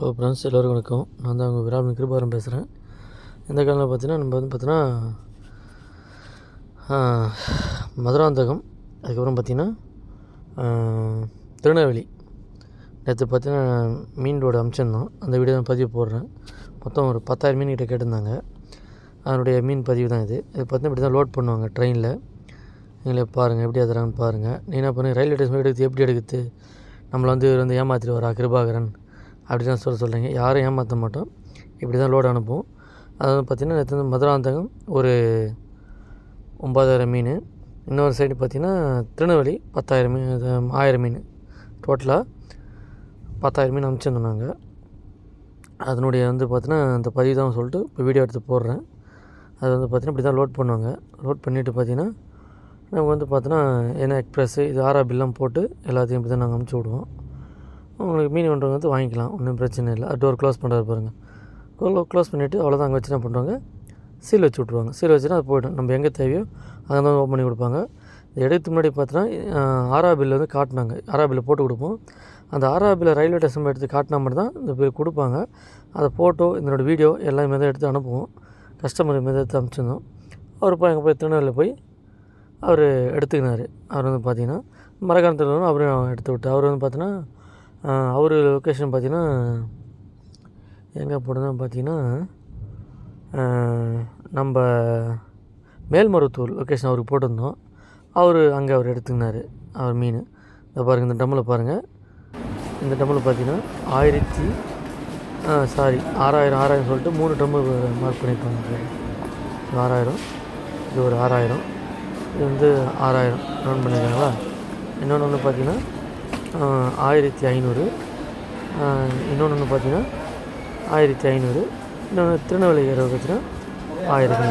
Hello friends, எல்லோருக்கும் வணக்கம். நான் தான் உங்கள் விராமன் கிருபாரம் பேசுகிறேன். இந்த காலையில் பார்த்தீங்கன்னா நம்ம பார்த்தீங்கன்னா மதுராந்தகம், அதுக்கப்புறம் பார்த்திங்கன்னா திருநெல்வேலி. நேற்று பார்த்தீங்கன்னா மீன் ரோடு அனுப்பிச்சிருந்தோம். அந்த வீடியோ தான் பதிவு போடுறேன். மொத்தம் ஒரு 10,000 மீன் கிட்ட கேட்டிருந்தாங்க. அதனுடைய மீன் பதிவு தான் இது. பார்த்தீங்கன்னா இப்படி தான் லோட் பண்ணுவாங்க ட்ரெயினில். நீங்களே பாருங்கள் எப்படி ஏற்றுறாங்கன்னு பாருங்கள். நீ என்ன பண்ணி ரயில்வே ஸ்டேஷன் எடுத்து எப்படி எடுக்குது, நம்மளை வந்து ஏமாற்றிட்டு வரா கிருபாகரன் அப்படி தான் சொல்கிறீங்க. யாரும் ஏமாற்ற மாட்டோம். இப்படி தான் லோடு அனுப்புவோம். அதாவது பார்த்திங்கன்னா நேற்று வந்து மதுராந்தகம் ஒரு 9,000 மீன், இன்னொரு சைடு பார்த்திங்கன்னா திருநெல்வேலி 10,000 மீன், 1000 மீன், டோட்டலாக 10,000 மீன் அனுப்பிச்சிருந்தோம் நாங்கள். அதனுடைய வந்து பார்த்திங்கன்னா அந்த பதிவு தான் சொல்லிட்டு இப்போ வீடியோ எடுத்து போடுறேன். அது வந்து பார்த்திங்கன்னா இப்படி தான் லோட் பண்ணுவாங்க. லோட் பண்ணிவிட்டு பார்த்திங்கன்னா நம்ம வந்து பார்த்தோன்னா என்ன எக்ஸ்ப்ரெஸ்ஸு இது ஆர்ஆர்பிலாம் போட்டு எல்லாத்தையும் இப்படி தான் நாங்கள் அனுப்பிச்சி விடுவோம். உங்களுக்கு மீன் வேண்டவங்க வந்து வாங்கிக்கலாம், ஒன்றும் பிரச்சனை இல்லை. டோர் க்ளோஸ் பண்ணுறாரு பாருங்கள். க்ளோஸ் பண்ணிவிட்டு அவ்வளோதான். அங்கே வச்சு என்ன பண்ணுறாங்க, சீல் வச்சு விட்ருவாங்க. சீல் வச்சுன்னா அது போய்டும். நம்ம எங்கே தேவையோ அங்கே தான் ஓப்பன் பண்ணி கொடுப்பாங்க. எடுத்து முன்னாடி பார்த்தோன்னா ஆர்ஆர்பியில் வந்து காட்டினாங்க. ஆர்ஆர்பியில் போட்டு கொடுப்போம். அந்த ஆர்ஆர்பியில் ரயில்வே ஸ்டேஷன் எடுத்து காட்டினா மட்டும் தான் இந்த பேர் கொடுப்பாங்க. அதை ஃபோட்டோ இதனோட வீடியோ எல்லாமே தான் எடுத்து அனுப்புவோம். கஸ்டமர் மீது எடுத்து அனுப்பிச்சிருந்தோம். அவர் போய் அங்கே போய் திருநெல்வேலியில் போய் அவர் எடுத்துக்கினார். அவர் வந்து பார்த்திங்கன்னா மரக்காணத்தில் அவரும் எடுத்து விட்டு அவர் வந்து பார்த்தீங்கன்னா அவர் லொக்கேஷன் பார்த்திங்கன்னா எங்கே போடுறதுன்னு பார்த்திங்கன்னா நம்ம மேல்மருவத்தூர் லொக்கேஷன் அவருக்கு போட்டிருந்தோம். அங்கே அவர் எடுத்துக்கினார் அவர் மீன். இதை பாருங்கள், இந்த டம்மில் பாருங்கள். இந்த டம்மில் பார்த்திங்கன்னா 6,000 சொல்லிட்டு 3 டம்மு மார்க் பண்ணியிருப்பாங்க. 6,000, இது ஒரு 6,000, இது வந்து 6,000 நோட் பண்ணியிருக்காங்களா. இன்னொன்று ஒன்று பார்த்திங்கன்னா 1,500, இன்னொன்று ஒன்று பார்த்திங்கன்னா 1,500, இன்னொன்று திருநெல்வேலி ஏற வச்சுன்னா 1000.